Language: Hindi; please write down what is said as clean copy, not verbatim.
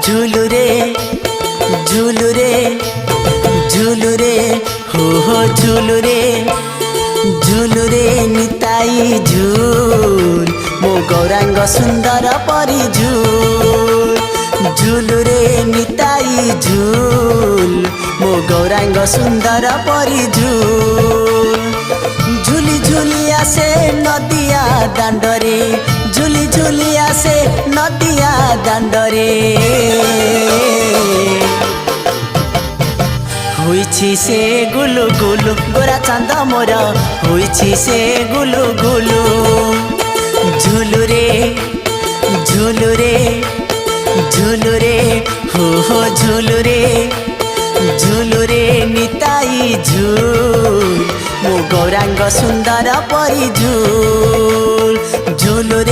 झुलुरे झुलुरे झुलुरे हो झुलुरे झुलुरे निताई झुल मो गौरांग सुंदर परी झुल झुलुरे निताई झुल मो गौरांग सुंदर परी झुल झुली झुली आसे नदिया दांडरे झुली झुली आसे नदिया दांडरे होइछि से गुलु गुलु गोरा चांद मोर होइछि से गुलु गुलु झुलुरे झुलुरे झुलुरे हो झुलुरे झुलुरे निताई झुल मो गौरांग सुंदर परी झुल झुलुरे।